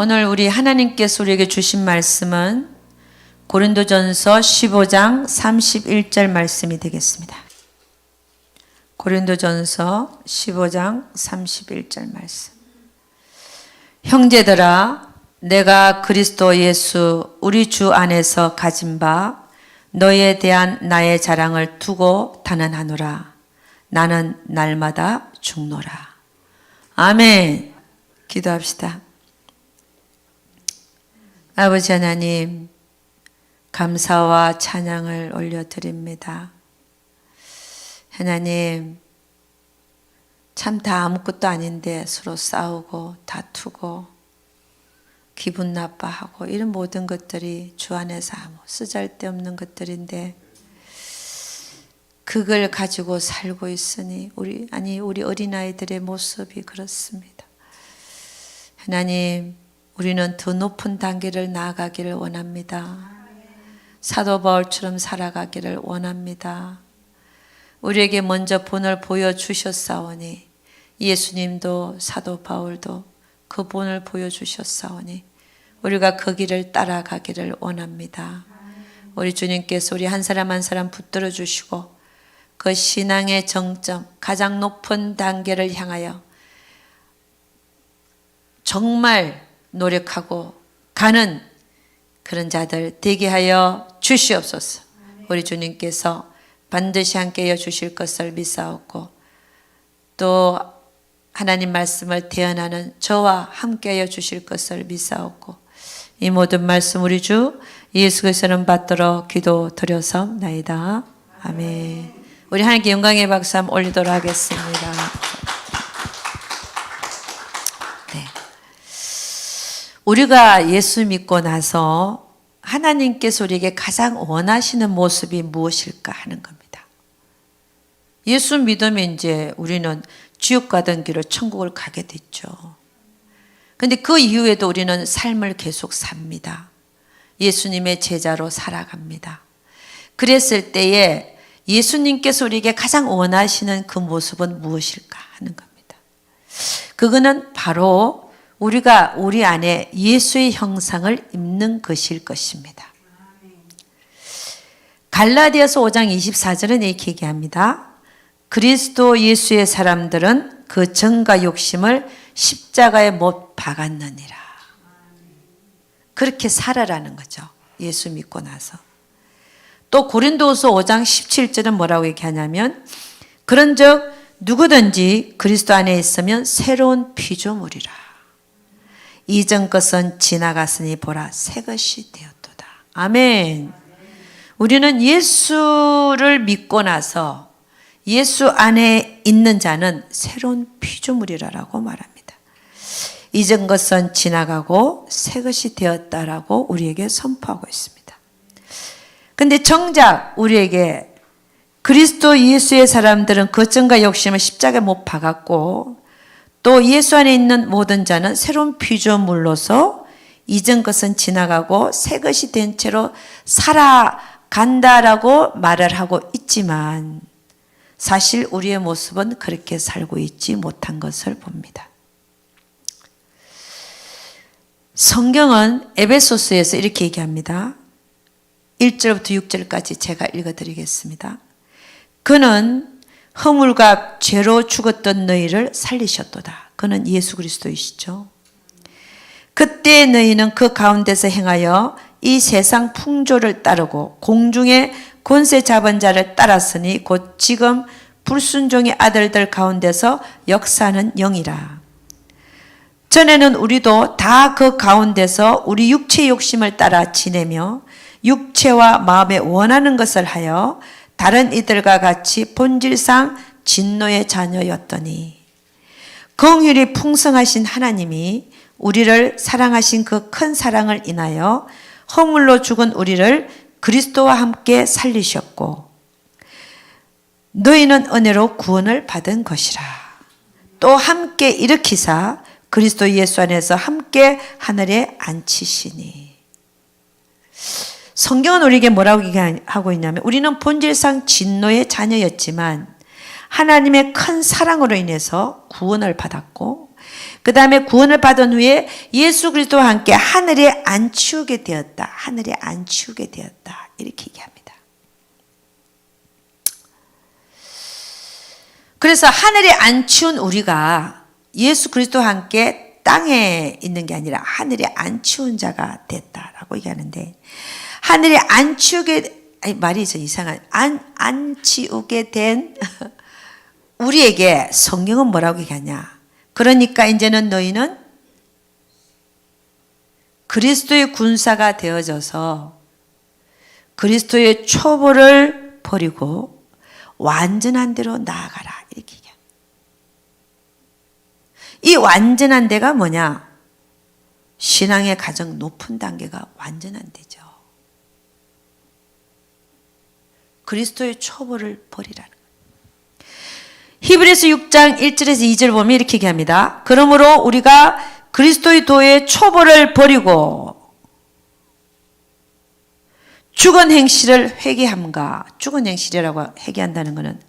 오늘 우리 하나님께서 우리에게 주신 말씀은 고린도전서 15장 31절 말씀이 되겠습니다. 고린도전서 15장 31절 말씀. 형제들아, 내가 그리스도 예수 우리 주 안에서 가진 바 너희에 대한 나의 자랑을 두고 단언하노라. 나는 날마다 죽노라. 아멘. 기도합시다. 아버지 하나님, 감사와 찬양을 올려드립니다. 하나님, 참 다 아무것도 아닌데 서로 싸우고 다투고 기분 나빠하고 이런 모든 것들이 주 안에서 아무 쓰잘데없는 것들인데 그걸 가지고 살고 있으니 우리 어린아이들의 모습이 그렇습니다. 하나님, 우리는 더 높은 단계를 나아가기를 원합니다. 사도 바울처럼 살아가기를 원합니다. 우리에게 먼저 본을 보여주셨사오니 예수님도 사도 바울도 그 본을 보여주셨사오니 우리가 그 길을 따라가기를 원합니다. 우리 주님께서 우리 한 사람 한 사람 붙들어 주시고 그 신앙의 정점, 가장 높은 단계를 향하여 정말 노력하고 가는 그런 자들 되게 하여 주시옵소서. 우리 주님께서 반드시 함께해 주실 것을 믿사옵고 또 하나님 말씀을 대언하는 저와 함께해 주실 것을 믿사옵고 이 모든 말씀 우리 주 예수 그리스도는 받도록 기도드려서나이다. 아멘. 우리 하나님께 영광의 박수 한번 올리도록 하겠습니다. 네. 우리가 예수 믿고 나서 하나님께서 우리에게 가장 원하시는 모습이 무엇일까 하는 겁니다. 예수 믿으면 이제 우리는 지옥 가던 길을 천국을 가게 됐죠. 근데 그 이후에도 우리는 삶을 계속 삽니다. 예수님의 제자로 살아갑니다. 그랬을 때에 예수님께서 우리에게 가장 원하시는 그 모습은 무엇일까 하는 겁니다. 그거는 바로 우리가 우리 안에 예수의 형상을 입는 것일 것입니다. 갈라디아서 5장 24절은 이렇게 얘기합니다. 그리스도 예수의 사람들은 그 정과 욕심을 십자가에 못 박았느니라. 그렇게 살아라는 거죠. 예수 믿고 나서. 또 고린도후서 5장 17절은 뭐라고 얘기하냐면 그런즉 누구든지 그리스도 안에 있으면 새로운 피조물이라. 이전 것은 지나갔으니 보라 새 것이 되었도다. 아멘. 우리는 예수를 믿고 나서 예수 안에 있는 자는 새로운 피조물이라고 말합니다. 이전 것은 지나가고 새 것이 되었다라고 우리에게 선포하고 있습니다. 근데 정작 우리에게 그리스도 예수의 사람들은 거점과 욕심을 십자가에 못 박았고 또 예수 안에 있는 모든 자는 새로운 피조물로서 이전 것은 지나가고 새 것이 된 채로 살아간다라고 말을 하고 있지만 사실 우리의 모습은 그렇게 살고 있지 못한 것을 봅니다. 성경은 에베소서에서 이렇게 얘기합니다. 1절부터 6절까지 제가 읽어드리겠습니다. 그는 허물과 죄로 죽었던 너희를 살리셨도다. 그는 예수 그리스도이시죠. 그때 너희는 그 가운데서 행하여 이 세상 풍조를 따르고 공중의 권세 잡은 자를 따랐으니 곧 지금 불순종의 아들들 가운데서 역사하는 영이라. 전에는 우리도 다 그 가운데서 우리 육체의 욕심을 따라 지내며 육체와 마음에 원하는 것을 하여 다른 이들과 같이 본질상 진노의 자녀였더니 긍휼이 풍성하신 하나님이 우리를 사랑하신 그 큰 사랑을 인하여 허물로 죽은 우리를 그리스도와 함께 살리셨고 너희는 은혜로 구원을 받은 것이라. 또 함께 일으키사 그리스도 예수 안에서 함께 하늘에 앉히시니. 성경은 우리에게 뭐라고 얘기하고 있냐면 우리는 본질상 진노의 자녀였지만 하나님의 큰 사랑으로 인해서 구원을 받았고 그 다음에 구원을 받은 후에 예수 그리스도와 함께 하늘에 안치우게 되었다. 하늘에 안치우게 되었다. 이렇게 얘기합니다. 그래서 하늘에 안치운 우리가 예수 그리스도와 함께 땅에 있는 게 아니라 하늘에 안치운 자가 됐다라고 얘기하는데, 하늘에 안치우게, 아니 말이 좀 이상한, 안치우게 된 우리에게 성경은 뭐라고 얘기하냐? 그러니까 이제는 너희는 그리스도의 군사가 되어져서 그리스도의 초보를 버리고 완전한 대로 나아가라. 이렇게 얘기합니다. 이 완전한 데가 뭐냐? 신앙의 가장 높은 단계가 완전한 데죠. 그리스도의 초보를 버리라는 거예요. 히브리서 6장 1절에서 2절 보면 이렇게 얘기합니다. 그러므로 우리가 그리스도의 도의 초보를 버리고 죽은 행실을 회개함과, 죽은 행실이라고 회개한다는 것은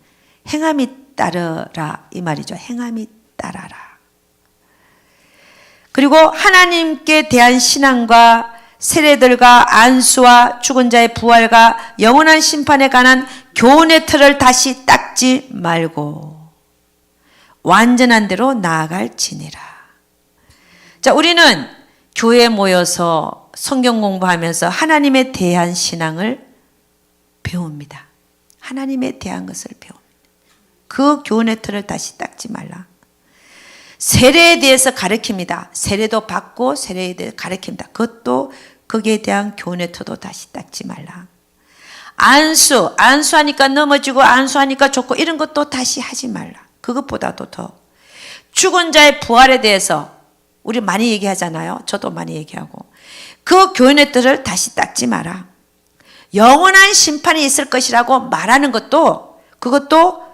행함이 따르라 이 말이죠. 행함이 따라라. 그리고 하나님께 대한 신앙과 세례들과 안수와 죽은 자의 부활과 영원한 심판에 관한 교훈의 틀을 다시 닦지 말고 완전한 대로 나아갈지니라. 자, 우리는 교회에 모여서 성경 공부하면서 하나님에 대한 신앙을 배웁니다. 하나님에 대한 것을 배웁니다. 그 교훈의 틀을 다시 닦지 말라. 세례에 대해서 가르칩니다. 세례도 받고 세례에 대해서 가르칩니다. 그것도 거기에 대한 교훈의 틀도 다시 닦지 말라. 안수하니까 넘어지고 안수하니까 좋고 이런 것도 다시 하지 말라. 그것보다도 더 죽은 자의 부활에 대해서 우리 많이 얘기하잖아요. 저도 많이 얘기하고 그 교훈의 틀을 다시 닦지 마라. 영원한 심판이 있을 것이라고 말하는 것도 그것도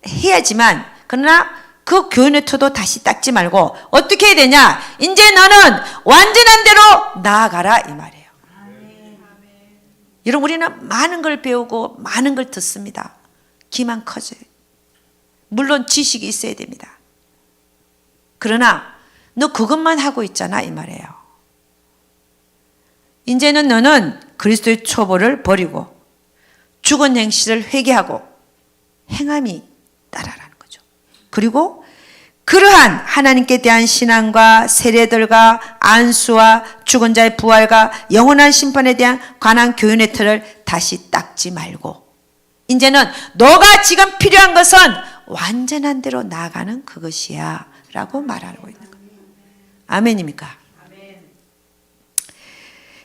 해야지만, 그러나 그 교훈의 틀도 다시 닦지 말고 어떻게 해야 되냐? 이제 너는 완전한 대로 나아가라 이 말이에요. 여러분, 우리는 많은 걸 배우고 많은 걸 듣습니다. 귀만 커져요. 물론 지식이 있어야 됩니다. 그러나 너 그것만 하고 있잖아 이 말이에요. 이제는 너는 그리스도의 초보를 버리고 죽은 행실을 회개하고 행함이 따라라는 거죠. 그리고 그러한 하나님께 대한 신앙과 세례들과 안수와 죽은 자의 부활과 영원한 심판에 대한 관한 교훈의 틀을 다시 닦지 말고 이제는 너가 지금 필요한 것은 완전한 대로 나아가는 그것이야 라고 말하고 있는 거예요. 아멘입니까?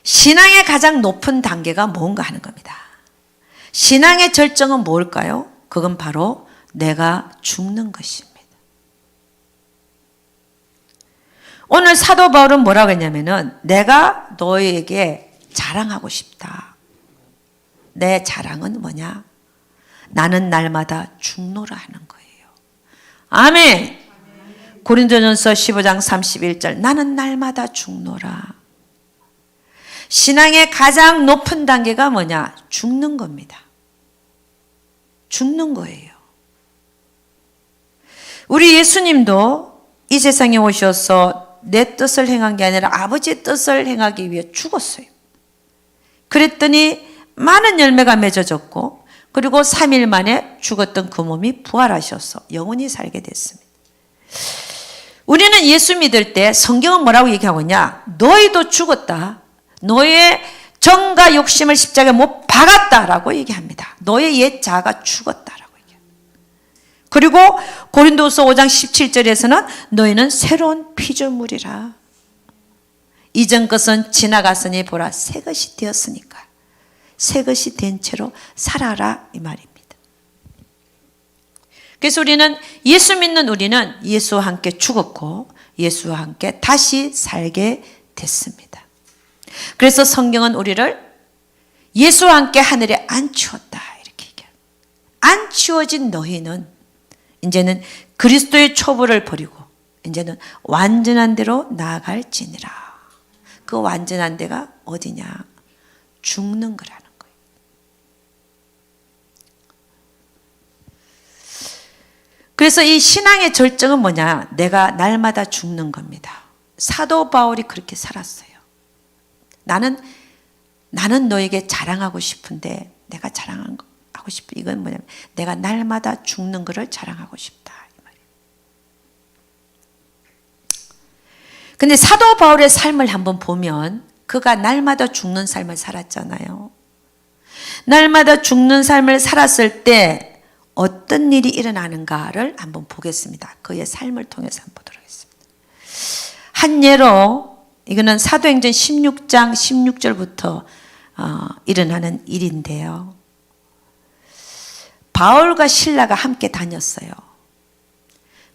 신앙의 가장 높은 단계가 뭔가 하는 겁니다. 신앙의 절정은 뭘까요? 그건 바로 내가 죽는 것입니다. 오늘 사도 바울은 뭐라고 했냐면은 내가 너에게 자랑하고 싶다. 내 자랑은 뭐냐? 나는 날마다 죽노라 하는 거예요. 아멘. 고린도전서 15장 31절 나는 날마다 죽노라. 신앙의 가장 높은 단계가 뭐냐? 죽는 겁니다. 죽는 거예요. 우리 예수님도 이 세상에 오셔서 내 뜻을 행한 게 아니라 아버지의 뜻을 행하기 위해 죽었어요. 그랬더니 많은 열매가 맺어졌고 그리고 3일 만에 죽었던 그 몸이 부활하셔서 영원히 살게 됐습니다. 우리는 예수 믿을 때 성경은 뭐라고 얘기하고 있냐? 너희도 죽었다. 너의 정과 욕심을 십자가에 못 박았다라고 얘기합니다. 너의 옛 자아가 죽었다라고 얘기합니다. 그리고 고린도서 5장 17절에서는 너희는 새로운 피조물이라. 이전 것은 지나갔으니 보라 새 것이 되었으니까 새 것이 된 채로 살아라 이 말입니다. 그래서 우리는 예수 믿는 우리는 예수와 함께 죽었고 예수와 함께 다시 살게 됐습니다. 그래서 성경은 우리를 예수와 함께 하늘에 안치웠다 이렇게 얘기합니다. 안치워진 너희는 이제는 그리스도의 초보를 버리고 이제는 완전한 대로 나아갈지니라. 그 완전한 데가 어디냐? 죽는 거라는 거예요. 그래서 이 신앙의 절정은 뭐냐? 내가 날마다 죽는 겁니다. 사도 바울이 그렇게 살았어요. 나는 너에게 자랑하고 싶은데, 내가 자랑하고 싶은 이건 뭐냐면 내가 날마다 죽는 것을 자랑하고 싶다, 이 말이에요. 근데 사도 바울의 삶을 한번 보면 그가 날마다 죽는 삶을 살았잖아요. 날마다 죽는 삶을 살았을 때 어떤 일이 일어나는가를 한번 보겠습니다. 그의 삶을 통해서 한번 보도록 하겠습니다. 한 예로, 이거는 사도행전 16장 16절부터 일어나는 일인데요. 바울과 실라가 함께 다녔어요.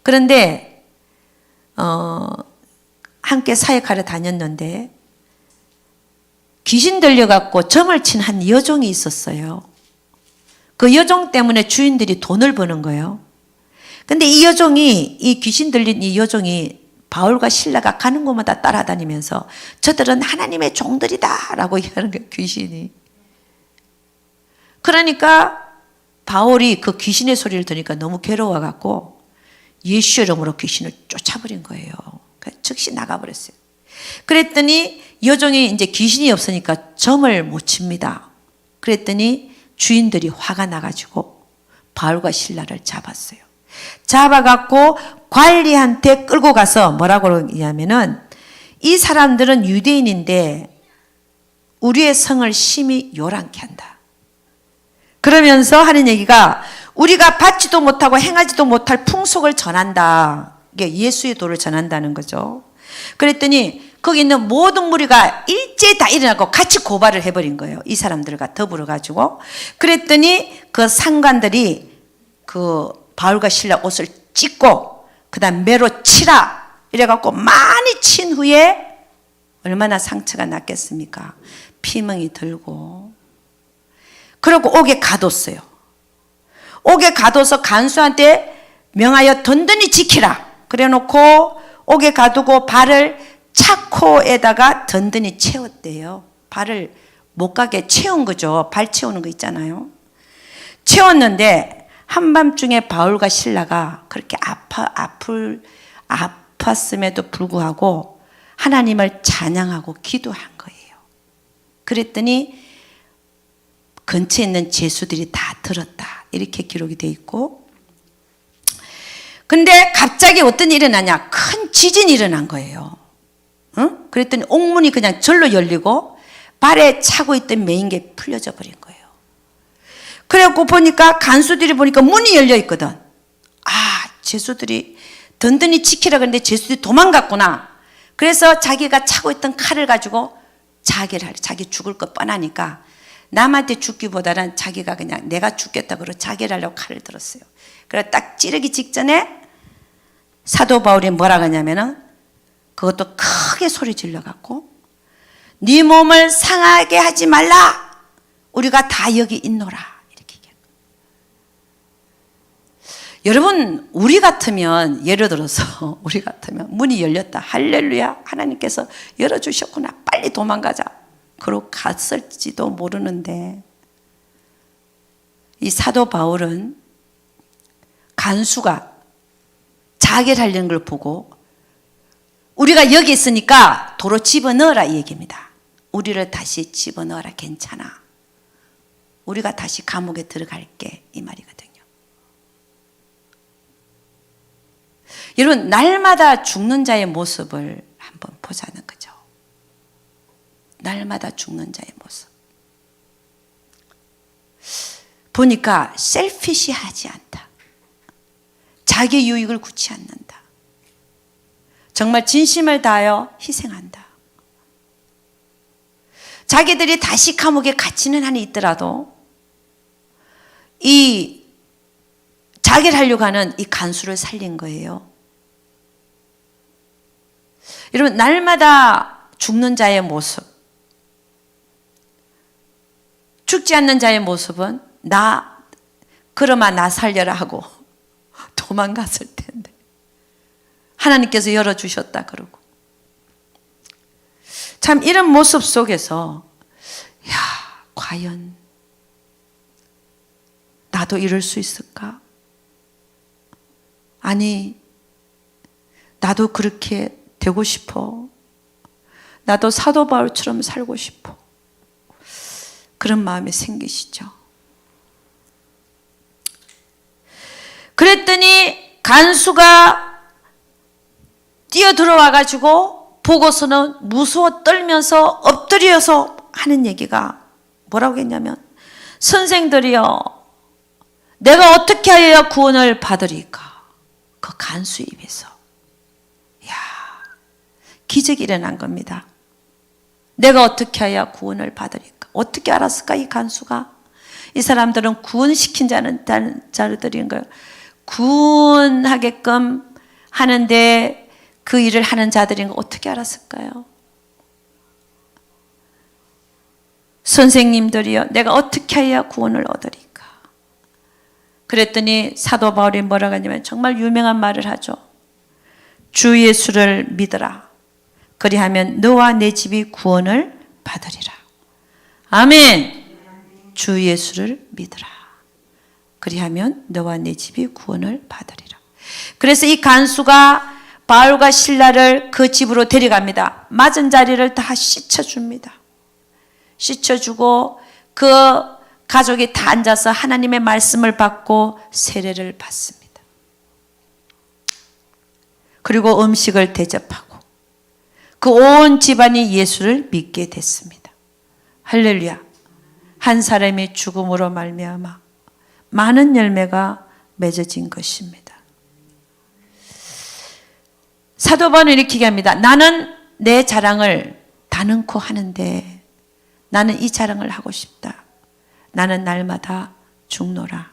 그런데 함께 사역하러 다녔는데 귀신 들려갖고 점을 친 한 여종이 있었어요. 그 여종 때문에 주인들이 돈을 버는 거예요. 근데 이 귀신 들린 이 여종이 바울과 실라가 가는 곳마다 따라다니면서 저들은 하나님의 종들이다 라고 얘기하는 거예요, 귀신이. 그러니까 바울이 그 귀신의 소리를 들으니까 너무 괴로워갖고 예수 이름으로 귀신을 쫓아버린 거예요. 즉시 나가버렸어요. 그랬더니 여종이 이제 귀신이 없으니까 점을 못 칩니다. 그랬더니 주인들이 화가 나가지고 바울과 실라를 잡았어요. 잡아갖고 관리한테 끌고 가서 뭐라고 그러냐면은, 이 사람들은 유대인인데 우리의 성을 심히 요란케 한다. 그러면서 하는 얘기가, 우리가 받지도 못하고 행하지도 못할 풍속을 전한다. 이게 예수의 도를 전한다는 거죠. 그랬더니 거기 있는 모든 무리가 일제히 다 일어나고 같이 고발을 해버린 거예요. 이 사람들과 더불어 가지고. 그랬더니 그 상관들이 그 바울과 실라 옷을 찢고 그 다음 매로 치라 이래갖고 많이 친 후에 얼마나 상처가 났겠습니까? 피멍이 들고. 그러고 옥에 가뒀어요. 옥에 가둬서 간수한테 명하여 든든히 지키라 그래 놓고 옥에 가두고 발을 차코에다가 든든히 채웠대요. 발을 못 가게 채운 거죠. 발 채우는 거 있잖아요. 채웠는데 한밤중에 바울과 실라가 그렇게 아팠음에도 불구하고 하나님을 찬양하고 기도한 거예요. 그랬더니 근처에 있는 제수들이 다 들었다, 이렇게 기록이 되어 있고, 근데 갑자기 어떤 일이 일어나냐? 큰 지진이 일어난 거예요. 응? 그랬더니 옥문이 그냥 절로 열리고 발에 차고 있던 메인게 풀려져 버린 거예요. 그래갖고 보니까 간수들이 보니까 문이 열려 있거든. 아, 제수들이 든든히 지키라 그랬는데 제수들이 도망갔구나. 그래서 자기가 차고 있던 칼을 가지고 자기 죽을 거 뻔하니까 남한테 죽기보다는 자기가 그냥 내가 죽겠다 그러고 자기를 하려고 칼을 들었어요. 그래서 딱 찌르기 직전에 사도 바울이 뭐라 하냐면은, 그것도 크게 소리 질러갖고 네 몸을 상하게 하지 말라, 우리가 다 여기 있노라, 이렇게 얘기해요. 여러분, 우리 같으면, 예를 들어서 우리 같으면 문이 열렸다, 할렐루야, 하나님께서 열어주셨구나, 빨리 도망가자, 그러고 갔을지도 모르는데, 이 사도 바울은 간수가 자결 하려는 걸 보고 우리가 여기 있으니까 도로 집어넣어라, 이 얘기입니다. 우리를 다시 집어넣어라, 괜찮아, 우리가 다시 감옥에 들어갈게, 이 말이거든요. 여러분, 날마다 죽는 자의 모습을 한번 보자는 거죠. 날마다 죽는 자의 모습 보니까 셀피시하지 않다, 자기 유익을 구치 않는다, 정말 진심을 다하여 희생한다. 자기들이 다시 감옥에 갇히는 한이 있더라도 이 자결하려고 하는 이 간수를 살린 거예요. 여러분, 날마다 죽는 자의 모습, 죽지 않는 자의 모습은 그러마 나 살려라 하고 도망갔을 텐데 하나님께서 열어주셨다 그러고, 참 이런 모습 속에서 과연 나도 이럴 수 있을까? 아니, 나도 그렇게 되고 싶어. 나도 사도 바울처럼 살고 싶어. 그런 마음이 생기시죠. 그랬더니 간수가 뛰어 들어와 가지고 보고서는 무서워 떨면서 엎드려서 하는 얘기가 뭐라고 했냐면, 선생들이여, 내가 어떻게 하여야 구원을 받으리까? 그 간수 입에서. 이야, 기적이 일어난 겁니다. 내가 어떻게 해야 구원을 받으리까? 어떻게 알았을까, 이 간수가? 이 사람들은 구원시킨 자들인 거예요. 구원하게끔 하는데 그 일을 하는 자들인 거 어떻게 알았을까요? 선생님들이여, 내가 어떻게 해야 구원을 얻으리까? 그랬더니 사도 바울이 뭐라고 하냐면 정말 유명한 말을 하죠. 주 예수를 믿으라. 그리하면 너와 내 집이 구원을 받으리라. 아멘. 주 예수를 믿으라. 그리하면 너와 내 집이 구원을 받으리라. 그래서 이 간수가 바울과 실라를 그 집으로 데려갑니다. 맞은 자리를 다 씻어줍니다. 씻어주고 그 가족이 다 앉아서 하나님의 말씀을 받고 세례를 받습니다. 그리고 음식을 대접하고 그 온 집안이 예수를 믿게 됐습니다. 할렐루야. 한 사람이 죽음으로 말미암아 많은 열매가 맺어진 것입니다. 사도 바울은 이렇게 얘기합니다. 나는 내 자랑을 다능코 하는데 나는 이 자랑을 하고 싶다. 나는 날마다 죽노라.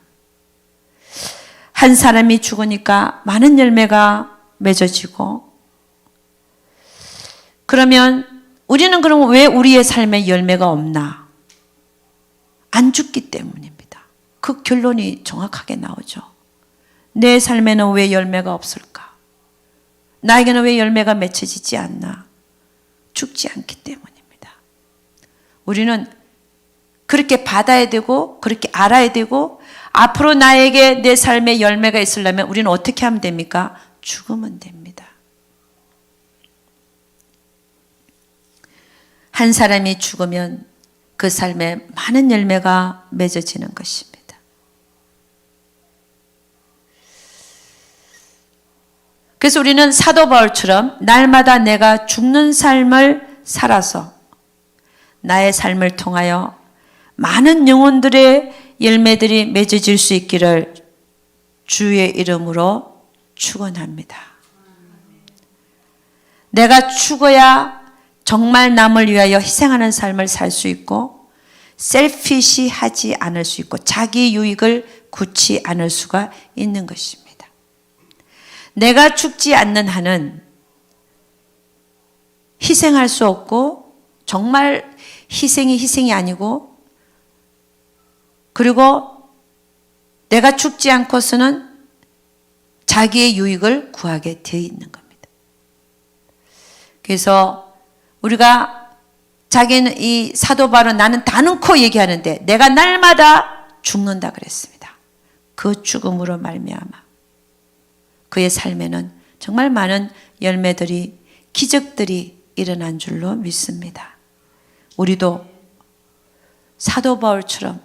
한 사람이 죽으니까 많은 열매가 맺어지고, 그러면 우리는 그럼 왜 우리의 삶에 열매가 없나? 안 죽기 때문입니다. 그 결론이 정확하게 나오죠. 내 삶에는 왜 열매가 없을까? 나에게는 왜 열매가 맺혀지지 않나? 죽지 않기 때문입니다. 우리는 그렇게 받아야 되고 그렇게 알아야 되고, 앞으로 나에게 내 삶에 열매가 있으려면 우리는 어떻게 하면 됩니까? 죽으면 됩니다. 한 사람이 죽으면 그 삶에 많은 열매가 맺어지는 것입니다. 그래서 우리는 사도 바울처럼 날마다 내가 죽는 삶을 살아서 나의 삶을 통하여 많은 영혼들의 열매들이 맺어질 수 있기를 주의 이름으로 축원합니다. 내가 죽어야 정말 남을 위하여 희생하는 삶을 살 수 있고, 셀피시하지 않을 수 있고, 자기 유익을 굳지 않을 수가 있는 것입니다. 내가 죽지 않는 한은 희생할 수 없고, 정말 희생이 아니고, 그리고 내가 죽지 않고서는 자기의 유익을 구하게 되어 있는 겁니다. 그래서 우리가 자기는 이 사도 바울은 나는 다능코 얘기하는데 내가 날마다 죽는다 그랬습니다. 그 죽음으로 말미암아 그의 삶에는 정말 많은 열매들이, 기적들이 일어난 줄로 믿습니다. 우리도 사도 바울처럼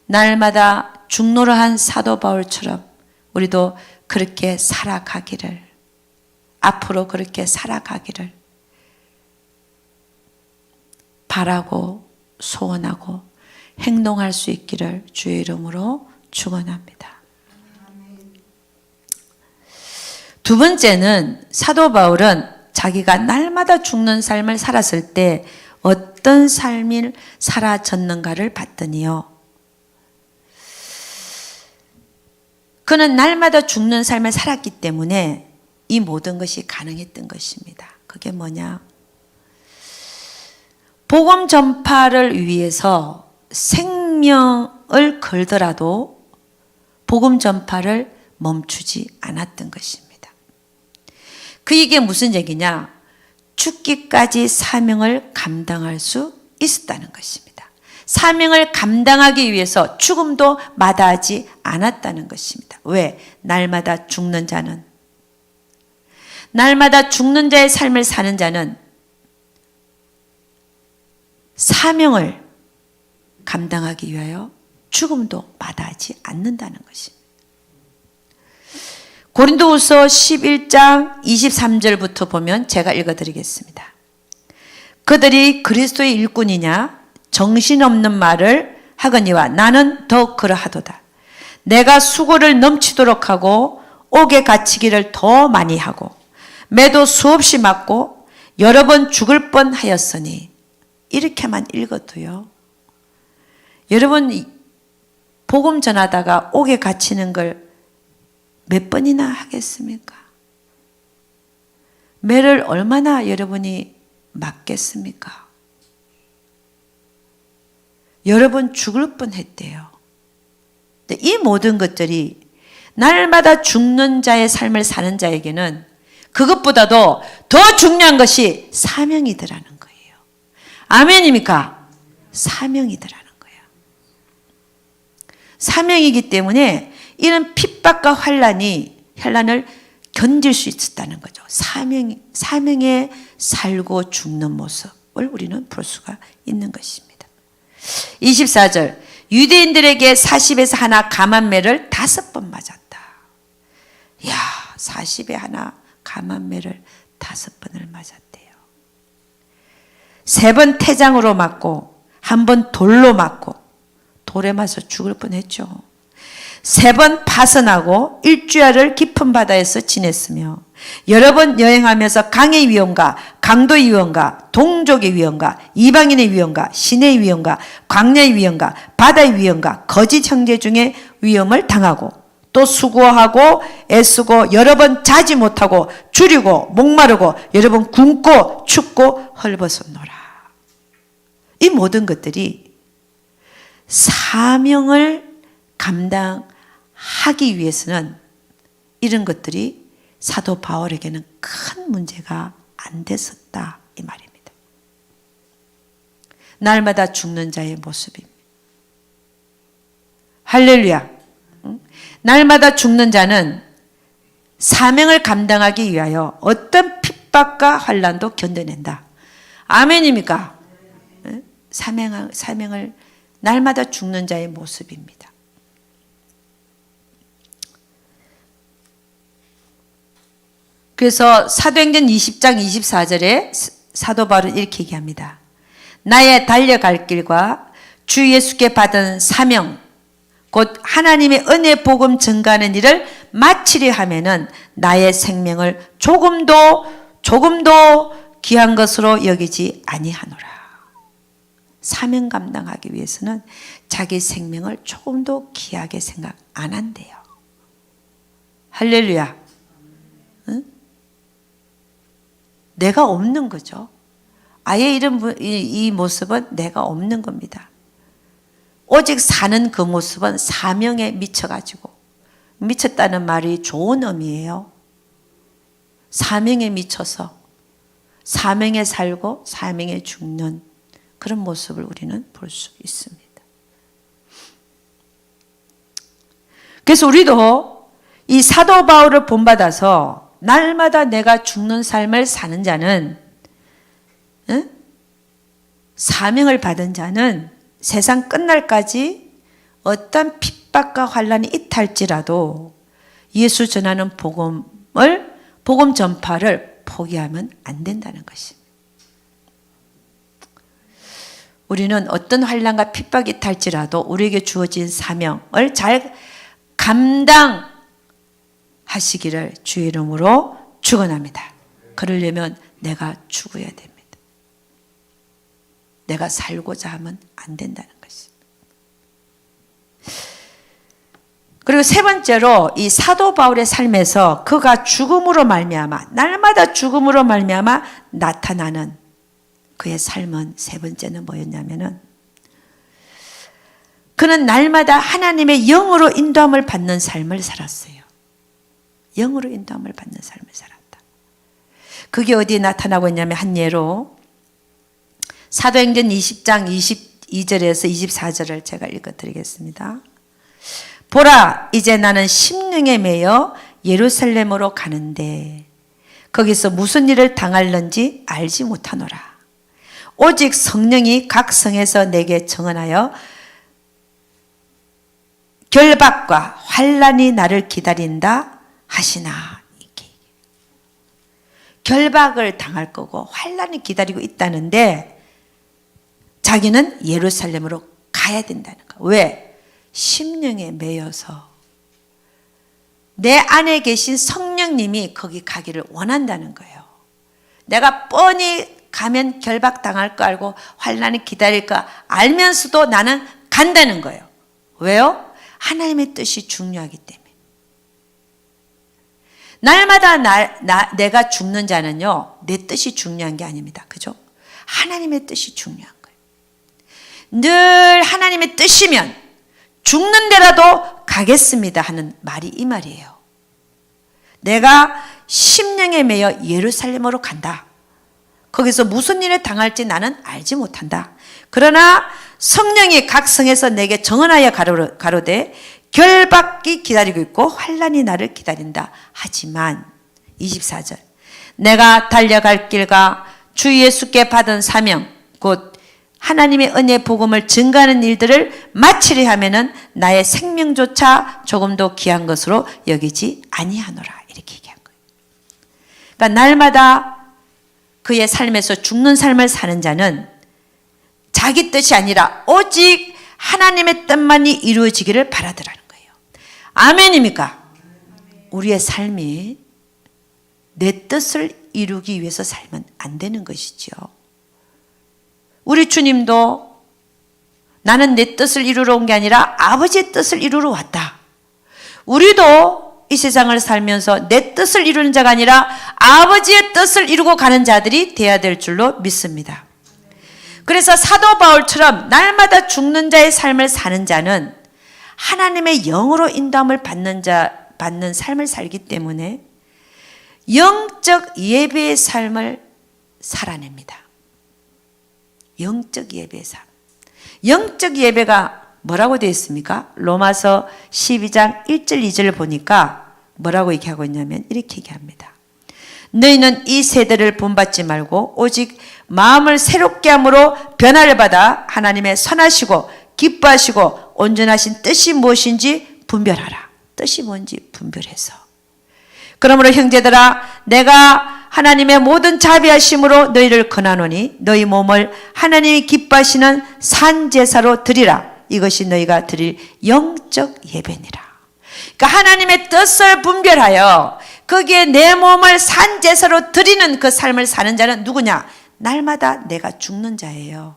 날마다 죽노라한 사도 바울처럼 우리도 그렇게 살아가기를, 앞으로 그렇게 살아가기를 바라고 소원하고 행동할 수 있기를 주의 이름으로 축원합니다. 두 번째는 사도 바울은 자기가 날마다 죽는 삶을 살았을 때 어떤 삶을 살아졌는가를 봤더니요, 그는 날마다 죽는 삶을 살았기 때문에 이 모든 것이 가능했던 것입니다. 그게 뭐냐? 복음 전파를 위해서 생명을 걸더라도 복음 전파를 멈추지 않았던 것입니다. 그 이게 무슨 얘기냐? 죽기까지 사명을 감당할 수 있었다는 것입니다. 사명을 감당하기 위해서 죽음도 마다하지 않았다는 것입니다. 왜? 날마다 죽는 자는, 날마다 죽는 자의 삶을 사는 자는 사명을 감당하기 위하여 죽음도 마다하지 않는다는 것입니다. 고린도후서 11장 23절부터 보면 제가 읽어드리겠습니다. 그들이 그리스도의 일꾼이냐 정신없는 말을 하거니와 나는 더 그러하도다. 내가 수고를 넘치도록 하고 옥에 갇히기를 더 많이 하고 매도 수없이 맞고 여러 번 죽을 뻔하였으니, 이렇게만 읽어도요, 여러분 복음 전하다가 옥에 갇히는 걸 몇 번이나 하겠습니까? 매를 얼마나 여러분이 맞겠습니까? 여러 번 죽을 뻔했대요. 이 모든 것들이 날마다 죽는 자의 삶을 사는 자에게는 그것보다도 더 중요한 것이 사명이더라는 거예요. 아멘입니까? 사명이더라는 거예요. 사명이기 때문에 이런 핍박과 환란을 견딜 수 있었다는 거죠. 사명에 살고 죽는 모습을 우리는 볼 수가 있는 것입니다. 24절, 유대인들에게 40에서 하나 감한매를 5번 맞았다. 이야, 40에 하나 감한매를 5번을 맞았대요. 3번 태장으로 맞고 1번 돌로 맞고, 돌에 맞아서 죽을 뻔했죠. 3번 파선하고 일주야를 깊은 바다에서 지냈으며 여러 번 여행하면서 강의 위험과 강도의 위험과 동족의 위험과 이방인의 위험과 시내의 위험과 광야의 위험과 바다의 위험과 거짓 형제 중에 위험을 당하고 또 수고하고 애쓰고 여러 번 자지 못하고 줄이고 목마르고 여러 번 굶고 춥고 헐벗었노라. 이 모든 것들이 사명을 감당하기 위해서는 이런 것들이 사도 바울에게는 큰 문제가 안 됐었다, 이 말입니다. 날마다 죽는 자의 모습입니다. 할렐루야. 날마다 죽는 자는 사명을 감당하기 위하여 어떤 핍박과 환난도 견뎌낸다. 아멘입니까? 사명을 날마다 죽는 자의 모습입니다. 그래서 사도행전 20장 24절에 사도 바울은 이렇게 얘기합니다. 나의 달려갈 길과 주 예수께 받은 사명, 곧 하나님의 은혜 복음 증가하는 일을 마치려 하면은 나의 생명을 조금도 귀한 것으로 여기지 아니하노라. 사명 감당하기 위해서는 자기 생명을 조금도 귀하게 생각 안 한대요. 할렐루야. 응? 내가 없는 거죠. 아예 이 모습은 내가 없는 겁니다. 오직 사는 그 모습은 사명에 미쳐가지고, 미쳤다는 말이 좋은 의미예요. 사명에 미쳐서 사명에 살고 사명에 죽는 그런 모습을 우리는 볼 수 있습니다. 그래서 우리도 이 사도 바울을 본받아서 날마다 내가 죽는 삶을 사는 자는, 사명을 받은 자는 세상 끝날까지 어떤 핍박과 환난이 있할지라도 예수 전하는 복음 전파를 포기하면 안 된다는 것입니다. 우리는 어떤 환난과 핍박이 있할지라도 우리에게 주어진 사명을 잘 감당하시기를 주의 이름으로 축원합니다. 그러려면 내가 죽어야 됩니다. 내가 살고자 하면 안 된다는 것입니다. 그리고 세 번째로 이 사도 바울의 삶에서 그가 죽음으로 말미암아, 날마다 죽음으로 말미암아 나타나는 그의 삶은, 세 번째는 뭐였냐면은, 그는 날마다 하나님의 영으로 인도함을 받는 삶을 살았어요. 영으로 인도함을 받는 삶을 살았다. 그게 어디에 나타나고 있냐면, 한 예로 사도행전 20장 22절에서 24절을 제가 읽어드리겠습니다. 보라, 이제 나는 심령에 매여 예루살렘으로 가는데 거기서 무슨 일을 당할는지 알지 못하노라. 오직 성령이 각 성에서 내게 정언하여 결박과 환난이 나를 기다린다 하시나. 결박을 당할 거고 환난이 기다리고 있다는데 자기는 예루살렘으로 가야 된다는 거. 왜? 심령에 매여서 내 안에 계신 성령님이 거기 가기를 원한다는 거예요. 내가 뻔히 가면 결박당할 거 알고 환난이 기다릴 거 알면서도 나는 간다는 거예요. 왜요? 하나님의 뜻이 중요하기 때문에. 날마다 내가 죽는 자는요, 내 뜻이 중요한 게 아닙니다. 그죠? 하나님의 뜻이 중요한 거예요. 늘 하나님의 뜻이면 죽는 데라도 가겠습니다 하는 말이 이 말이에요. 내가 심령에 매여 예루살렘으로 간다. 거기서 무슨 일을 당할지 나는 알지 못한다. 그러나 성령이 각 성에서 내게 정언하여 가로되 결박이 기다리고 있고 환난이 나를 기다린다. 하지만 24절 내가 달려갈 길과 주 예수께 받은 사명 곧 하나님의 은혜 복음을 증거하는 일들을 마치려 하면은 나의 생명조차 조금도 귀한 것으로 여기지 아니하노라. 이렇게 얘기한 거예요. 그러니까 날마다 그의 삶에서 죽는 삶을 사는 자는 자기 뜻이 아니라 오직 하나님의 뜻만이 이루어지기를 바라더라는 거예요. 아멘입니까? 우리의 삶이 내 뜻을 이루기 위해서 살면 안 되는 것이죠. 우리 주님도 나는 내 뜻을 이루러 온 게 아니라 아버지의 뜻을 이루러 왔다. 우리도 이 세상을 살면서 내 뜻을 이루는 자가 아니라 아버지의 뜻을 이루고 가는 자들이 되어야 될 줄로 믿습니다. 그래서 사도 바울처럼 날마다 죽는 자의 삶을 사는 자는 하나님의 영으로 인도함을 받는 삶을 살기 때문에 영적 예배의 삶을 살아냅니다. 영적 예배의 삶. 영적 예배가 뭐라고 되어 있습니까? 로마서 12장 1절 2절을 보니까 뭐라고 얘기하고 있냐면 이렇게 얘기합니다. 너희는 이 세대를 본받지 말고 오직 마음을 새롭게 함으로 변화를 받아 하나님의 선하시고 기뻐하시고 온전하신 뜻이 무엇인지 분별하라. 뜻이 뭔지 분별해서. 그러므로 형제들아 내가 하나님의 모든 자비하심으로 너희를 권하노니 너희 몸을 하나님이 기뻐하시는 산제사로 드리라. 이것이 너희가 드릴 영적 예배니라. 그러니까 하나님의 뜻을 분별하여 거기에 내 몸을 산제사로 드리는 그 삶을 사는 자는 누구냐? 날마다 내가 죽는 자예요.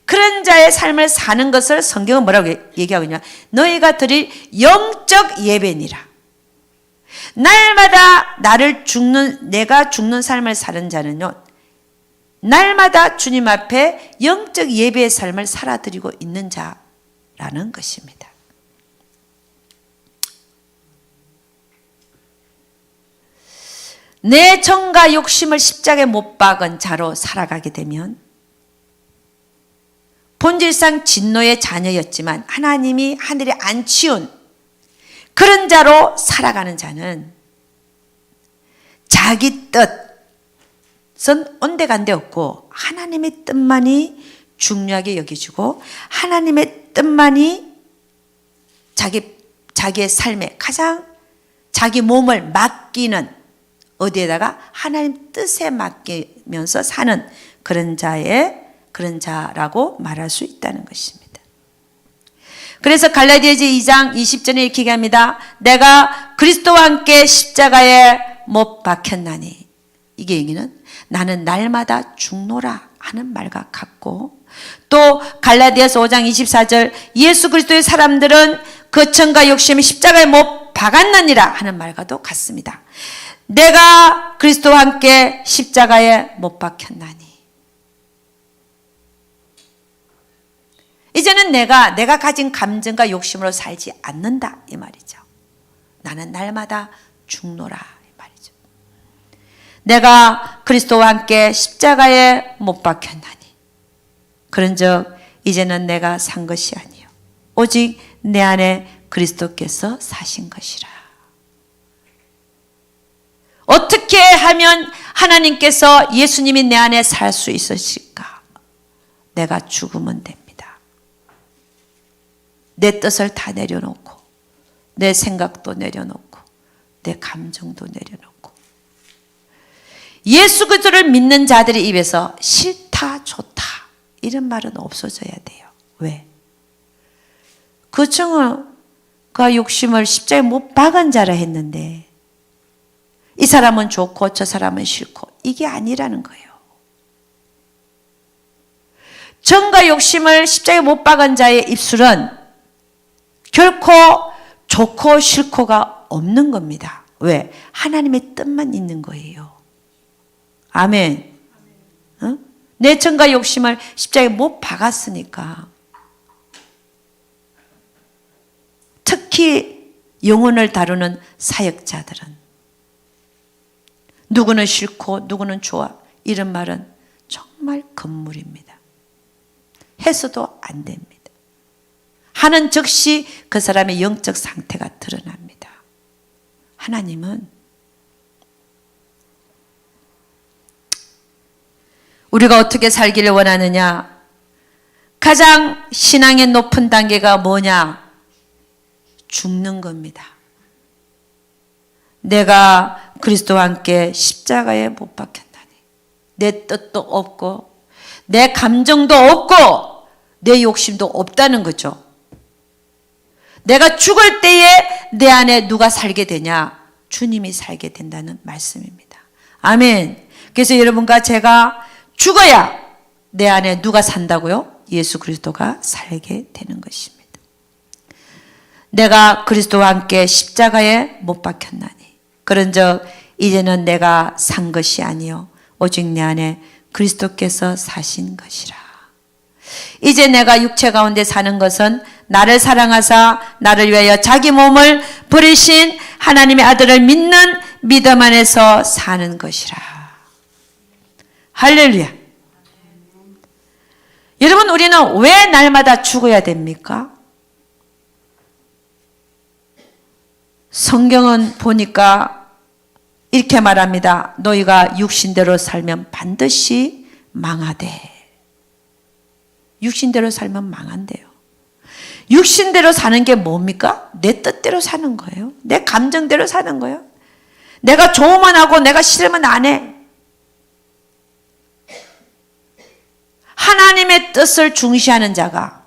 그런 자의 삶을 사는 것을 성경은 뭐라고 얘기하고 있냐? 너희가 드릴 영적 예배니라. 날마다 내가 죽는 삶을 사는 자는요, 날마다 주님 앞에 영적 예배의 삶을 살아드리고 있는 자라는 것입니다. 내 정과 욕심을 십자가에 못 박은 자로 살아가게 되면 본질상 진노의 자녀였지만 하나님이 하늘에 안 치운 그런 자로 살아가는 자는 자기 뜻은 온데간데 없고 하나님의 뜻만이 중요하게 여겨지고 하나님의 뜻만이 자기의 삶에 가장 자기 몸을 맡기는 어디에다가 하나님 뜻에 맡기면서 사는 그런 자라고 말할 수 있다는 것입니다. 그래서 갈라디아서 2장 20절에 이렇게 얘기합니다. 내가 그리스도와 함께 십자가에 못 박혔나니. 이게 얘기는 나는 날마다 죽노라 하는 말과 같고, 또 갈라디아서 5장 24절 예수 그리스도의 사람들은 거천과 욕심이 십자가에 못 박았느니라 하는 말과도 같습니다. 내가 그리스도와 함께 십자가에 못 박혔나니. 이제는 내가 가진 감정과 욕심으로 살지 않는다 이 말이죠. 나는 날마다 죽노라 이 말이죠. 내가 그리스도와 함께 십자가에 못 박혔나니. 그런즉 이제는 내가 산 것이 아니요 오직 내 안에 그리스도께서 사신 것이라. 어떻게 하면 하나님께서 예수님이 내 안에 살 수 있으실까? 내가 죽으면 됩니다. 내 뜻을 다 내려놓고 내 생각도 내려놓고 내 감정도 내려놓고 예수 그리스도를 믿는 자들의 입에서 싫다 좋다 이런 말은 없어져야 돼요. 왜? 그 증오가 욕심을 십자가에 못 박은 자라 했는데 이 사람은 좋고 저 사람은 싫고 이게 아니라는 거예요. 정과 욕심을 십자가에 못 박은 자의 입술은 결코 좋고 싫고가 없는 겁니다. 왜? 하나님의 뜻만 있는 거예요. 아멘. 어? 내 정과 욕심을 십자가에 못 박았으니까. 특히 영혼을 다루는 사역자들은 누구는 싫고 누구는 좋아 이런 말은 정말 금물입니다. 해서도 안 됩니다. 하는 즉시 그 사람의 영적 상태가 드러납니다. 하나님은 우리가 어떻게 살기를 원하느냐? 가장 신앙의 높은 단계가 뭐냐? 죽는 겁니다. 내가 그리스도와 함께 십자가에 못 박혔나니 내 뜻도 없고 내 감정도 없고 내 욕심도 없다는 거죠. 내가 죽을 때에 내 안에 누가 살게 되냐? 주님이 살게 된다는 말씀입니다. 아멘. 그래서 여러분과 제가 죽어야 내 안에 누가 산다고요? 예수 그리스도가 살게 되는 것입니다. 내가 그리스도와 함께 십자가에 못 박혔나니 그런즉 이제는 내가 산 것이 아니요 오직 내 안에 그리스도께서 사신 것이라. 이제 내가 육체 가운데 사는 것은 나를 사랑하사 나를 위하여 자기 몸을 버리신 하나님의 아들을 믿는 믿음 안에서 사는 것이라. 할렐루야. 여러분, 우리는 왜 날마다 죽어야 됩니까? 성경은 보니까 이렇게 말합니다. 너희가 육신대로 살면 반드시 망하되. 육신대로 살면 망한대요. 육신대로 사는 게 뭡니까? 내 뜻대로 사는 거예요. 내 감정대로 사는 거예요. 내가 좋으면 하고 내가 싫으면 안 해. 하나님의 뜻을 중시하는 자가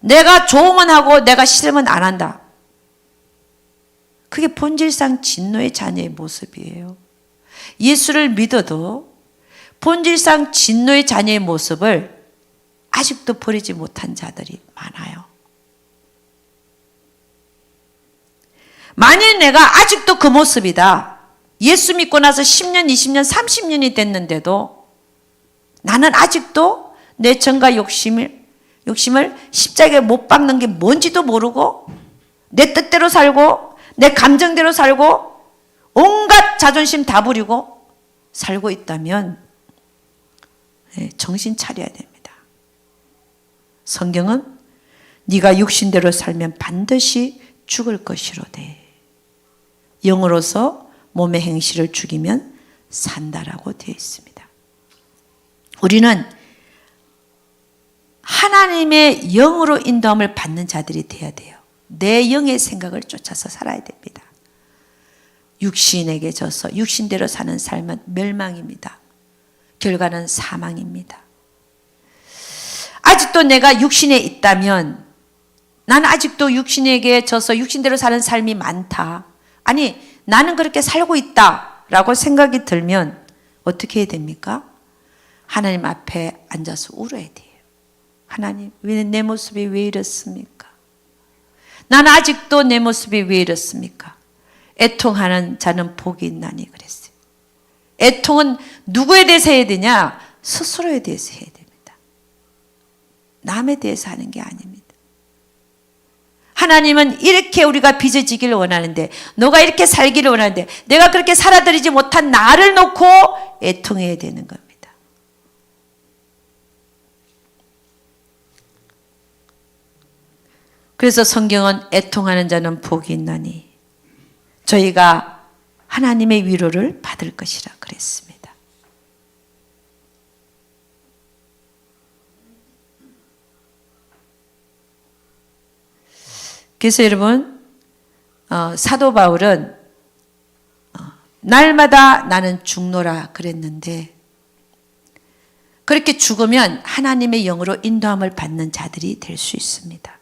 내가 좋으면 하고 내가 싫으면 안 한다. 그게 본질상 진노의 자녀의 모습이에요. 예수를 믿어도 본질상 진노의 자녀의 모습을 아직도 버리지 못한 자들이 많아요. 만일 내가 아직도 그 모습이다. 예수 믿고 나서 10년, 20년, 30년이 됐는데도 나는 아직도 내 정과 욕심을 십자가에 못 박는 게 뭔지도 모르고 내 뜻대로 살고 내 감정대로 살고 온갖 자존심 다 부리고 살고 있다면 정신 차려야 됩니다. 성경은 네가 육신대로 살면 반드시 죽을 것이로되 영으로서 몸의 행실을 죽이면 산다라고 되어 있습니다. 우리는 하나님의 영으로 인도함을 받는 자들이 되어야 돼요. 내 영의 생각을 쫓아서 살아야 됩니다. 육신에게 져서 육신대로 사는 삶은 멸망입니다. 결과는 사망입니다. 아직도 내가 육신에 있다면 나는 아직도 육신에게 져서 육신대로 사는 삶이 많다. 아니, 나는 그렇게 살고 있다라고 생각이 들면 어떻게 해야 됩니까? 하나님 앞에 앉아서 울어야 돼요. 하나님, 왜 내 모습이 왜 이렇습니까? 나는 아직도 내 모습이 왜 이렇습니까? 애통하는 자는 복이 있나니 그랬어요. 애통은 누구에 대해서 해야 되냐? 스스로에 대해서 해야 됩니다. 남에 대해서 하는 게 아닙니다. 하나님은 이렇게 우리가 빚어지기를 원하는데, 너가 이렇게 살기를 원하는데, 내가 그렇게 살아들이지 못한 나를 놓고 애통해야 되는 겁니다. 그래서 성경은 애통하는 자는 복이 있나니 저희가 하나님의 위로를 받을 것이라 그랬습니다. 그래서 여러분, 사도 바울은 날마다 나는 죽노라 그랬는데, 그렇게 죽으면 하나님의 영으로 인도함을 받는 자들이 될 수 있습니다.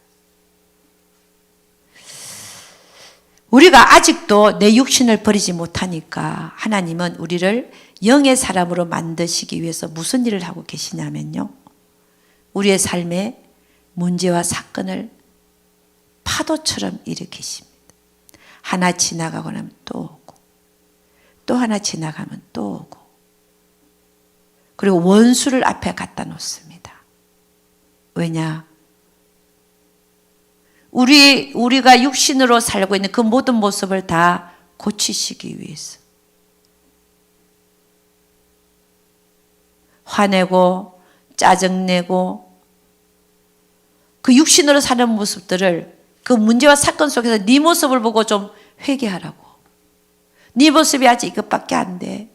우리가 아직도 내 육신을 버리지 못하니까 하나님은 우리를 영의 사람으로 만드시기 위해서 무슨 일을 하고 계시냐면요, 우리의 삶에 문제와 사건을 파도처럼 일으키십니다. 하나 지나가고 나면 또 오고, 또 하나 지나가면 또 오고, 그리고 원수를 앞에 갖다 놓습니다. 왜냐? 우리가 육신으로 살고 있는 그 모든 모습을 다 고치시기 위해서. 화내고 짜증내고 그 육신으로 사는 모습들을, 그 문제와 사건 속에서 네 모습을 보고 좀 회개하라고. 네 모습이 아직 이것밖에 안 돼.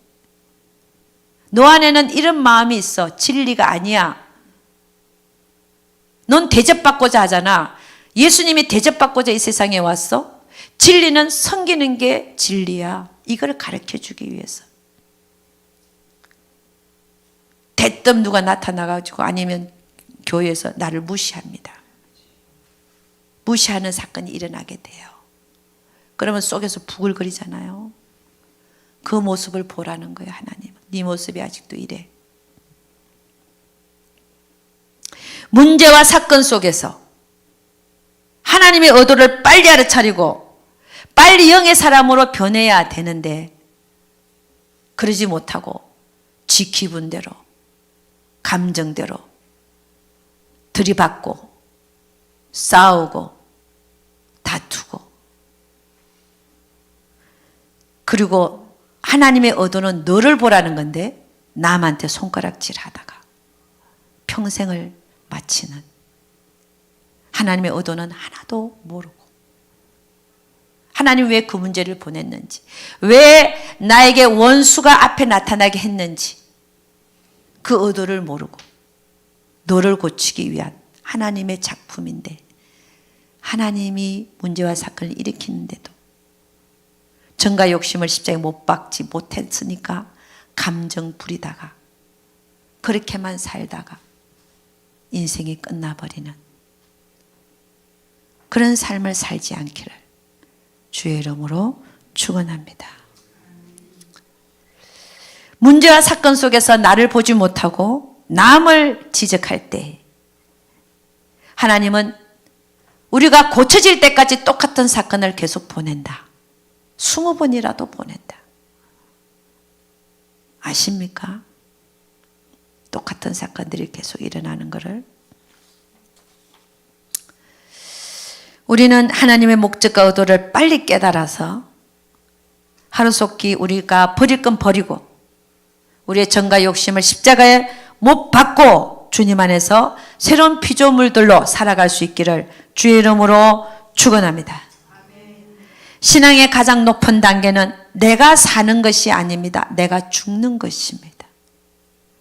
너 안에는 이런 마음이 있어. 진리가 아니야. 넌 대접받고자 하잖아. 예수님이 대접받고자 이 세상에 왔어. 진리는 섬기는 게 진리야. 이걸 가르쳐주기 위해서. 대뜸 누가 나타나가지고 아니면 교회에서 나를 무시합니다. 무시하는 사건이 일어나게 돼요. 그러면 속에서 부글거리잖아요. 그 모습을 보라는 거예요, 하나님은. 네 모습이 아직도 이래. 문제와 사건 속에서 하나님의 의도를 빨리 알아차리고 빨리 영의 사람으로 변해야 되는데, 그러지 못하고 지 기분대로, 감정대로 들이받고 싸우고 다투고, 그리고 하나님의 의도는 너를 보라는 건데 남한테 손가락질 하다가 평생을 마치는, 하나님의 의도는 하나도 모르고, 하나님 왜 그 문제를 보냈는지, 왜 나에게 원수가 앞에 나타나게 했는지 그 의도를 모르고 너를 고치기 위한 하나님의 작품인데, 하나님이 문제와 사건을 일으키는데도 정과 욕심을 십자가에 못 박지 못했으니까 감정 부리다가 그렇게만 살다가 인생이 끝나버리는 그런 삶을 살지 않기를 주의 이름으로 축원합니다. 문제와 사건 속에서 나를 보지 못하고 남을 지적할 때 하나님은 우리가 고쳐질 때까지 똑같은 사건을 계속 보낸다. 20번이라도 보낸다. 아십니까? 똑같은 사건들이 계속 일어나는 것을. 우리는 하나님의 목적과 의도를 빨리 깨달아서 하루속히 우리가 버릴 건 버리고 우리의 정과 욕심을 십자가에 못 박고 주님 안에서 새로운 피조물들로 살아갈 수 있기를 주의 이름으로 축원합니다. 신앙의 가장 높은 단계는 내가 사는 것이 아닙니다. 내가 죽는 것입니다.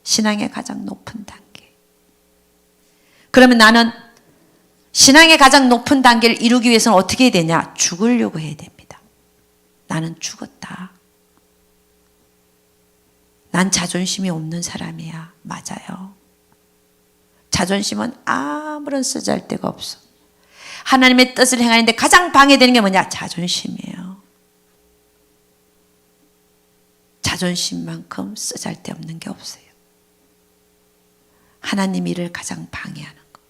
신앙의 가장 높은 단계. 그러면 나는 신앙의 가장 높은 단계를 이루기 위해서는 어떻게 해야 되냐? 죽으려고 해야 됩니다. 나는 죽었다. 난 자존심이 없는 사람이야. 맞아요. 자존심은 아무런 쓰잘데가 없어. 하나님의 뜻을 행하는데 가장 방해되는 게 뭐냐? 자존심이에요. 자존심만큼 쓰잘데없는 게 없어요. 하나님 일을 가장 방해하는 거.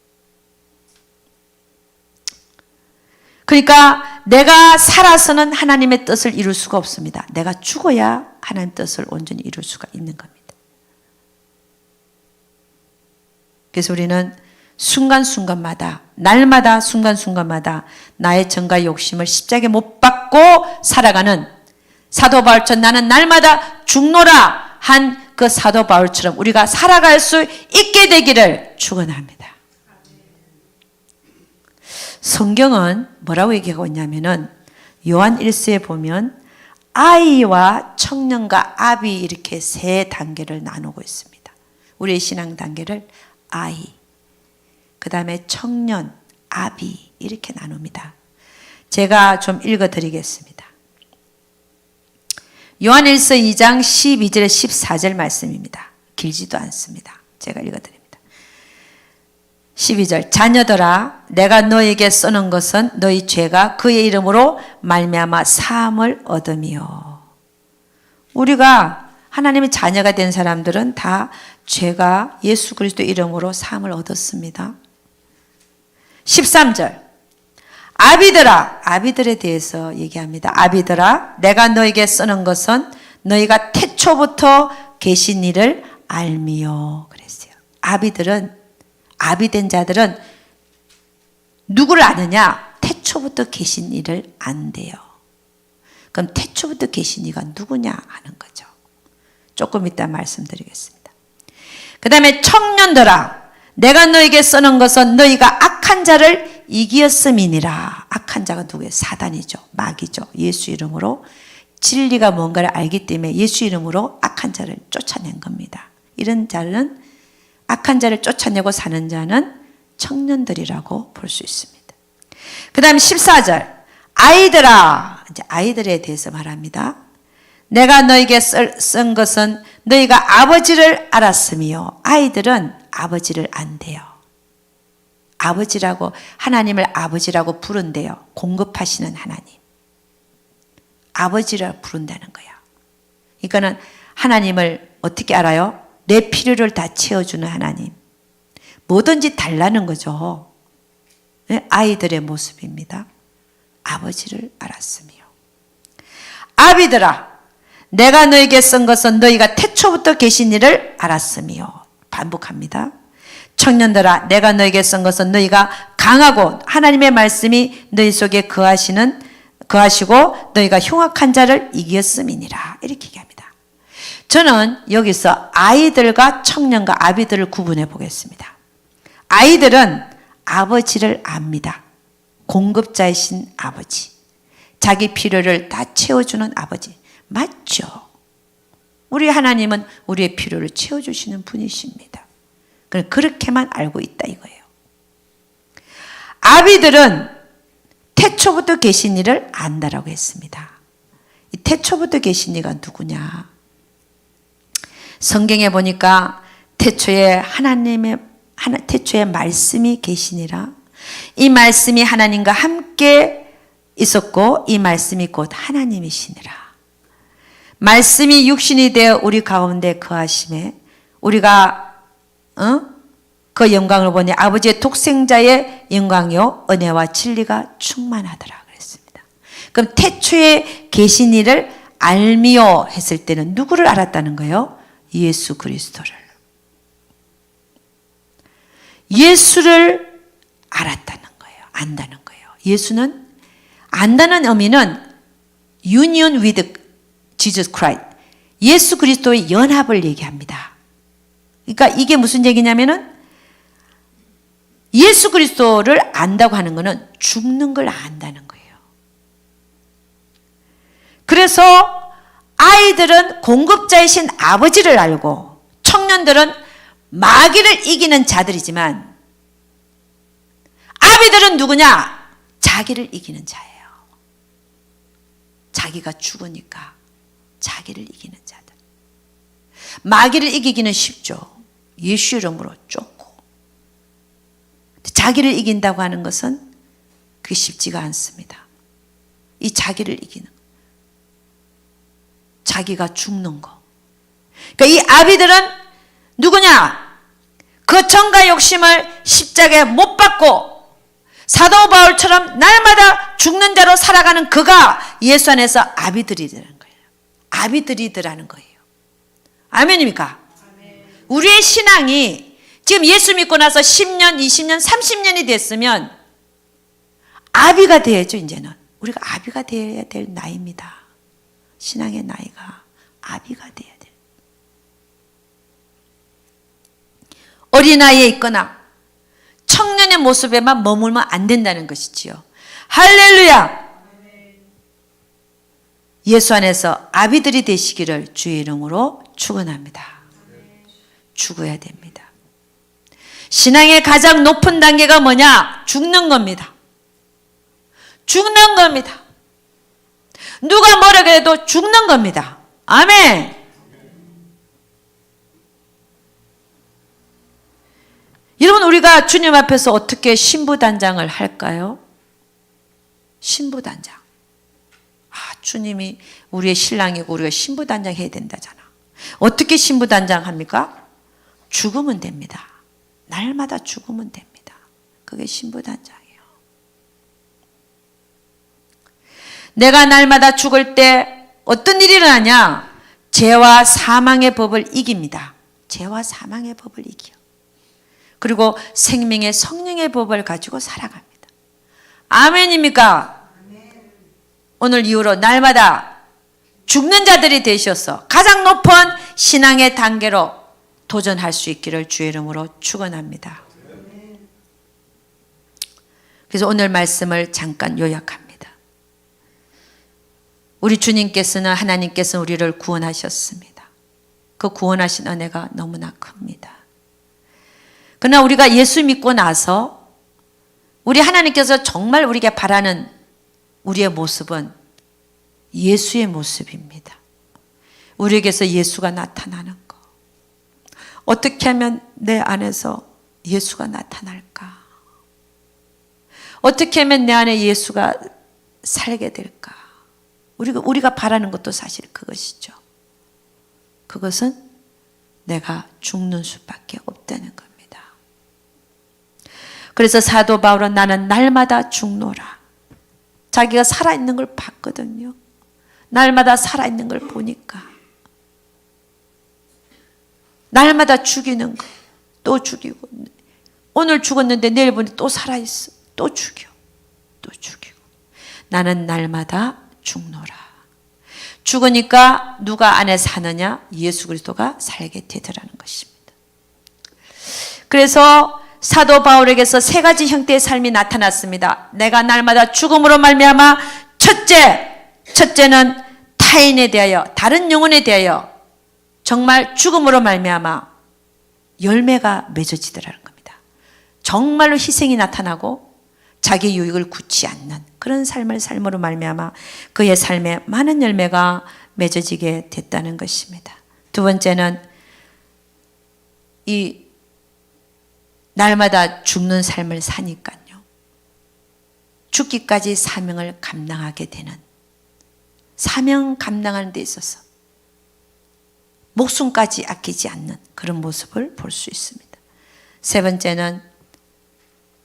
그러니까 내가 살아서는 하나님의 뜻을 이룰 수가 없습니다. 내가 죽어야 하나님의 뜻을 온전히 이룰 수가 있는 겁니다. 그래서 우리는 순간순간마다, 날마다 순간순간마다 나의 정과 욕심을 십자가에 못 박고 살아가는 사도 바울처럼 나는 날마다 죽노라 한 그 사도 바울처럼 우리가 살아갈 수 있게 되기를 축원합니다. 성경은 뭐라고 얘기하고 있냐면은 요한 1서에 보면 아이와 청년과 아비 이렇게 세 단계를 나누고 있습니다. 우리의 신앙 단계를 아이, 그 다음에 청년, 아비 이렇게 나눕니다. 제가 좀 읽어드리겠습니다. 요한일서 2장 12절 14절 말씀입니다. 길지도 않습니다. 제가 읽어드립니다. 12절 자녀들아 내가 너에게 쓰는 것은 너희 죄가 그의 이름으로 말미암아 사함을 얻음이요. 우리가 하나님의 자녀가 된 사람들은 다 죄가 예수 그리스도 이름으로 사함을 얻었습니다. 13절 아비들아, 아비들에 대해서 얘기합니다. 아비들아 내가 너에게 쓰는 것은 너희가 태초부터 계신 이를 알미요 그랬어요. 아비들은 아비된 자들은 누구를 아느냐? 태초부터 계신 이를 안대요. 그럼 태초부터 계신 이가 누구냐 하는 거죠. 조금 이따 말씀드리겠습니다. 그 다음에 청년들아 내가 너에게 쓰는 것은 너희가 악한 자를 이기었음이니라. 악한 자가 누구예요? 사단이죠. 마귀죠. 예수 이름으로 진리가 뭔가를 알기 때문에 예수 이름으로 악한 자를 쫓아낸 겁니다. 이런 자는 악한 자를 쫓아내고 사는 자는 청년들이라고 볼 수 있습니다. 그 다음 14절 아이들아, 이제 아이들에 대해서 말합니다. 내가 너에게 쓴 것은 너희가 아버지를 알았으며 아이들은 아버지를 안대요. 아버지라고 하나님을 아버지라고 부른대요. 공급하시는 하나님. 아버지라 부른다는 거야. 그러니까는 하나님을 어떻게 알아요? 내 필요를 다 채워주는 하나님. 뭐든지 달라는 거죠. 아이들의 모습입니다. 아버지를 알았으며 아비들아 내가 너에게 쓴 것은 너희가 태초부터 계신 이를 알았으며 반복합니다. 청년들아 내가 너에게 쓴 것은 너희가 강하고 하나님의 말씀이 너희 속에 거하시고 너희가 흉악한 자를 이겼음이니라 이렇게 얘기합니다. 저는 여기서 아이들과 청년과 아비들을 구분해 보겠습니다. 아이들은 아버지를 압니다. 공급자이신 아버지. 자기 필요를 다 채워주는 아버지. 맞죠? 우리 하나님은 우리의 필요를 채워주시는 분이십니다. 그렇게만 알고 있다 이거예요. 아비들은 태초부터 계신 이를 안다라고 했습니다. 이 태초부터 계신 이가 누구냐? 성경에 보니까 태초에 태초에 말씀이 계시니라. 이 말씀이 하나님과 함께 있었고 이 말씀이 곧 하나님이시니라. 말씀이 육신이 되어 우리 가운데 거하심에 우리가 그 영광을 보니 아버지의 독생자의 영광이요 은혜와 진리가 충만하더라 그랬습니다. 그럼 태초에 계신 이를 알미요 했을 때는 누구를 알았다는 거예요? 예수 그리스도를. 예수를 알았다는 거예요. 안다는 거예요. 예수는 안다는 의미는 union with Jesus Christ. 예수 그리스도의 연합을 얘기합니다. 그러니까 이게 무슨 얘기냐면은 예수 그리스도를 안다고 하는 것은 죽는 걸 안다는 거예요. 그래서 아이들은 공급자이신 아버지를 알고 청년들은 마귀를 이기는 자들이지만 아비들은 누구냐? 자기를 이기는 자예요. 자기가 죽으니까 자기를 이기는 자들. 마귀를 이기기는 쉽죠. 예수 이름으로 쫓고. 자기를 이긴다고 하는 것은 그게 쉽지가 않습니다. 이 자기를 이기는 거. 자기가 죽는 거. 그러니까 이 아비들은 누구냐? 그 정과 욕심을 십자가에 못 박고 사도 바울처럼 날마다 죽는 자로 살아가는 그가 예수 안에서 아비들이라는 거예요. 아비들이더라는 거예요. 아멘입니까? 아멘. 우리의 신앙이 지금 예수 믿고 나서 10년, 20년, 30년이 됐으면 아비가 돼야죠. 이제는 우리가 아비가 되어야 될 나이입니다. 신앙의 나이가 아비가 돼야 돼요. 어린아이에 있거나 청년의 모습에만 머물면 안 된다는 것이지요. 할렐루야! 예수 안에서 아비들이 되시기를 주의 이름으로 축원합니다. 죽어야 됩니다. 신앙의 가장 높은 단계가 뭐냐? 죽는 겁니다. 죽는 겁니다. 누가 뭐라 그래도 죽는 겁니다. 아멘. 여러분, 우리가 주님 앞에서 어떻게 신부단장을 할까요? 신부단장. 주님이 우리의 신랑이고 우리가 신부단장 해야 된다잖아. 어떻게 신부단장 합니까? 죽으면 됩니다. 날마다 죽으면 됩니다. 그게 신부단장이에요. 내가 날마다 죽을 때 어떤 일이 일어나냐? 죄와 사망의 법을 이깁니다. 죄와 사망의 법을 이겨. 그리고 생명의 성령의 법을 가지고 살아갑니다. 아멘입니까? 오늘 이후로 날마다 죽는 자들이 되셔서 가장 높은 신앙의 단계로 도전할 수 있기를 주의 이름으로 축원합니다. 그래서 오늘 말씀을 잠깐 요약합니다. 우리 주님께서는, 하나님께서는 우리를 구원하셨습니다. 그 구원하신 은혜가 너무나 큽니다. 그러나 우리가 예수 믿고 나서 우리 하나님께서 정말 우리에게 바라는 우리의 모습은 예수의 모습입니다. 우리에게서 예수가 나타나는 거. 어떻게 하면 내 안에서 예수가 나타날까? 어떻게 하면 내 안에 예수가 살게 될까? 우리가 바라는 것도 사실 그것이죠. 그것은 내가 죽는 수밖에 없다는 겁니다. 그래서 사도 바울은 나는 날마다 죽노라. 자기가 살아있는 걸 봤거든요. 날마다 살아있는 걸 보니까. 날마다 죽이는 거. 또 죽이고. 오늘 죽었는데 내일 보니 또 살아있어. 또 죽여. 또 죽이고. 나는 날마다 죽노라. 죽으니까 누가 안에 사느냐? 예수 그리스도가 살게 되더라는 것입니다. 그래서 사도 바울에게서 세 가지 형태의 삶이 나타났습니다. 내가 날마다 죽음으로 말미암아 첫째는 타인에 대하여, 다른 영혼에 대하여 정말 죽음으로 말미암아 열매가 맺어지더라는 겁니다. 정말로 희생이 나타나고 자기 유익을 굳지 않는 그런 삶을 삶으로 말미암아 그의 삶에 많은 열매가 맺어지게 됐다는 것입니다. 두 번째는 이 날마다 죽는 삶을 사니까요. 죽기까지 사명을 감당하게 되는, 사명 감당하는 데 있어서 목숨까지 아끼지 않는 그런 모습을 볼 수 있습니다. 세 번째는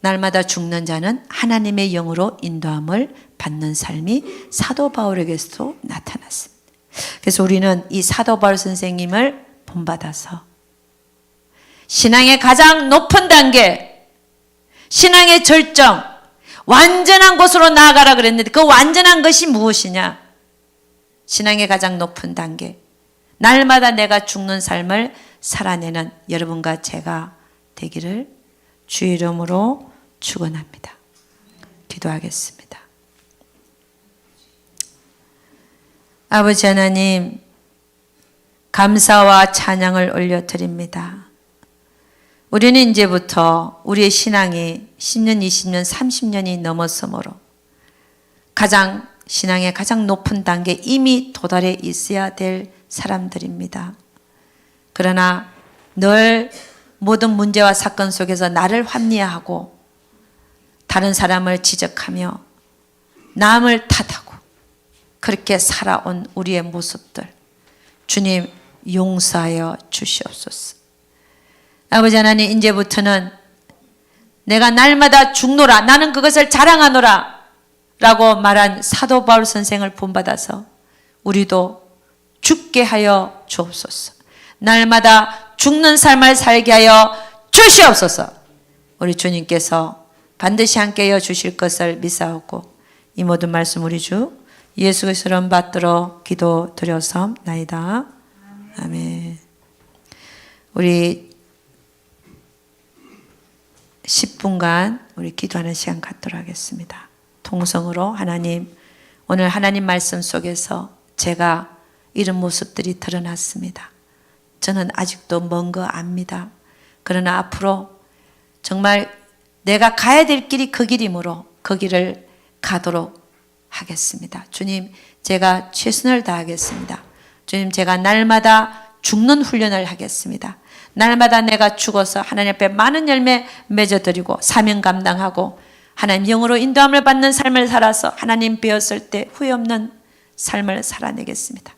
날마다 죽는 자는 하나님의 영으로 인도함을 받는 삶이 사도 바울에게서도 나타났습니다. 그래서 우리는 이 사도 바울 선생님을 본받아서 신앙의 가장 높은 단계, 신앙의 절정, 완전한 곳으로 나아가라 그랬는데 그 완전한 것이 무엇이냐? 신앙의 가장 높은 단계, 날마다 내가 죽는 삶을 살아내는 여러분과 제가 되기를 주의 이름으로 축원합니다. 기도하겠습니다. 아버지 하나님, 감사와 찬양을 올려드립니다. 우리는 이제부터 우리의 신앙이 10년, 20년, 30년이 넘었으므로 신앙의 가장 높은 단계에 이미 도달해 있어야 될 사람들입니다. 그러나 늘 모든 문제와 사건 속에서 나를 합리화하고 다른 사람을 지적하며 남을 탓하고 그렇게 살아온 우리의 모습들, 주님 용서하여 주시옵소서. 아버지 하나님, 이제부터는 내가 날마다 죽노라, 나는 그것을 자랑하노라 라고 말한 사도 바울 선생을 본받아서 우리도 죽게 하여 주옵소서. 날마다 죽는 삶을 살게 하여 주시옵소서. 우리 주님께서 반드시 함께하여 주실 것을 믿사오고 이 모든 말씀 우리 주 예수 그리스도를 이름 받들어 기도드렸사옵나이다. 아멘. 우리 10분간 우리 기도하는 시간 갖도록 하겠습니다. 통성으로 하나님, 오늘 하나님 말씀 속에서 제가 이런 모습들이 드러났습니다. 저는 아직도 먼 거 압니다. 그러나 앞으로 정말 내가 가야 될 길이 그 길이므로 그 길을 가도록 하겠습니다. 주님, 제가 최선을 다하겠습니다. 주님, 제가 날마다 죽는 훈련을 하겠습니다. 날마다 내가 죽어서 하나님 앞에 많은 열매 맺어드리고 사명 감당하고 하나님 영으로 인도함을 받는 삶을 살아서 하나님 배웠을 때 후회 없는 삶을 살아내겠습니다.